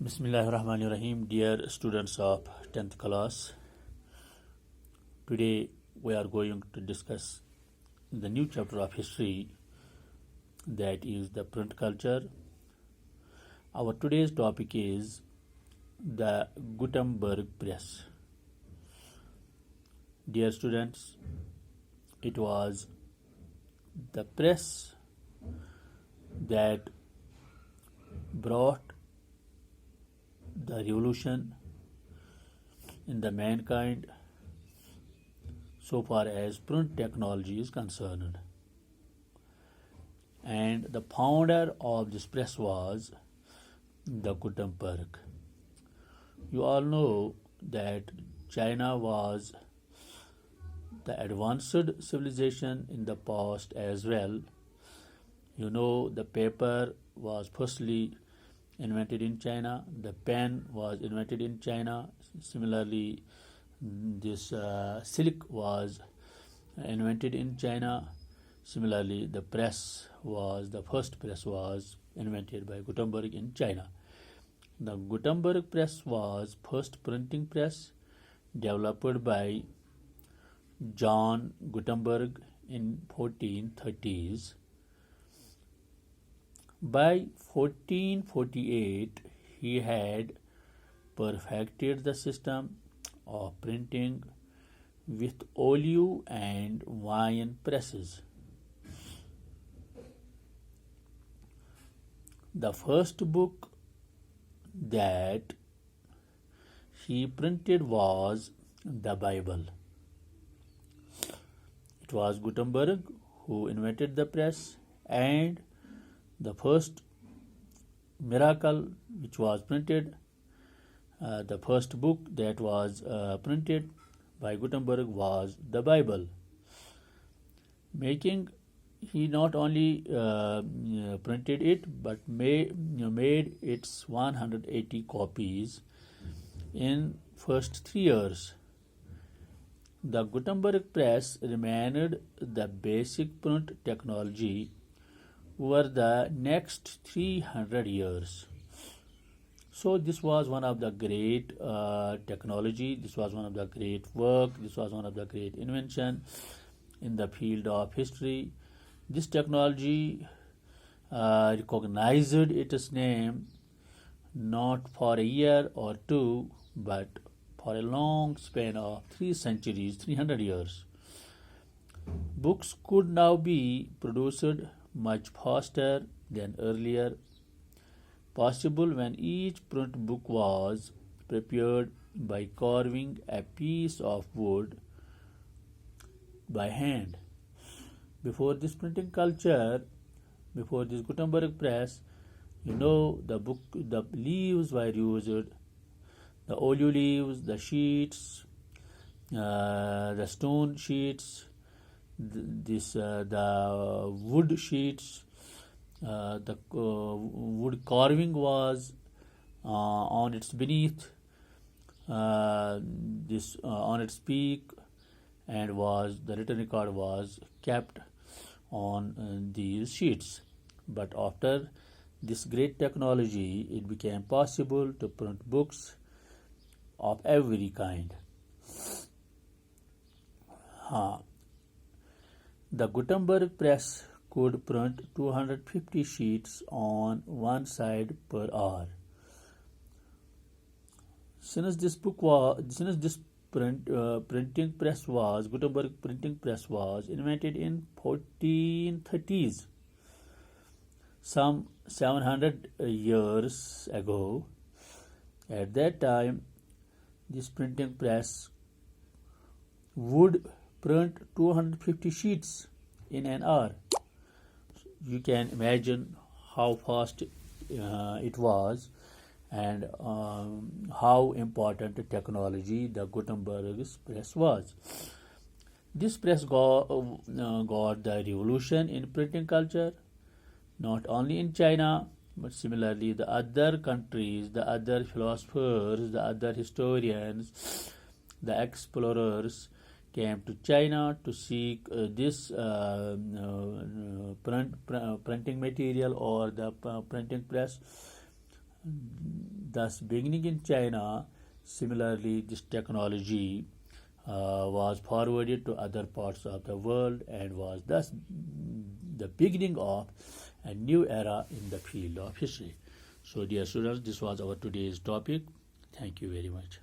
Bismillahirrahmanirrahim. Dear students of 10th class, today we are going to discuss the new chapter of history, that is the print culture. Our today's topic is the Gutenberg press. Dear students, it was the press that brought the revolution in the mankind so far as print technology is concerned. And the founder of this press was the Gutenberg. You all know that China was the advanced civilization in the past as well. You know, the paper was firstly invented in China, the pen was invented in China. Similarly, this silk was invented in China. Similarly, the first press was invented by Gutenberg in China. The Gutenberg press was first printing press developed by John Gutenberg in 1430s. By 1448, he had perfected the system of printing with olive and wine presses. The first book that he printed was the Bible. It was Gutenberg who invented the press, and the first miracle which was printed, the first book that was printed by Gutenberg was the Bible. He not only printed it but made its 180 copies in first 3 years. The Gutenberg press remained the basic print technology over the next 300 years. So this was one of the great technology, this was one of the great work, this was one of the great invention in the field of history. This technology recognized its name not for a year or two, but for a long span of 3 centuries, 300 years. Books could now be produced much faster than earlier, possible when each print book was prepared by carving a piece of wood by hand. Before this printing culture, before this Gutenberg press, you know, the leaves were used, the olive leaves, the sheets, the stone sheets, the wood sheets, the wood carving was on its beneath, on its peak, and the written record was kept on these sheets. But after this great technology, it became possible to print books of every kind. The Gutenberg press could print 250 sheets on one side per hour. Since this printing press was Gutenberg printing press was invented in 1430s, some 700 years ago. At that time, this printing press would print 250 sheets in an hour. You can imagine how fast it was, and how important technology the Gutenberg press was. This press got the revolution in printing culture, not only in China, but similarly the other countries, the other philosophers, the other historians, the explorers came to China to seek this printing material or the printing press, thus beginning in China. Similarly, this technology was forwarded to other parts of the world and was thus the beginning of a new era in the field of history. So dear students, this was our today's topic. Thank you very much.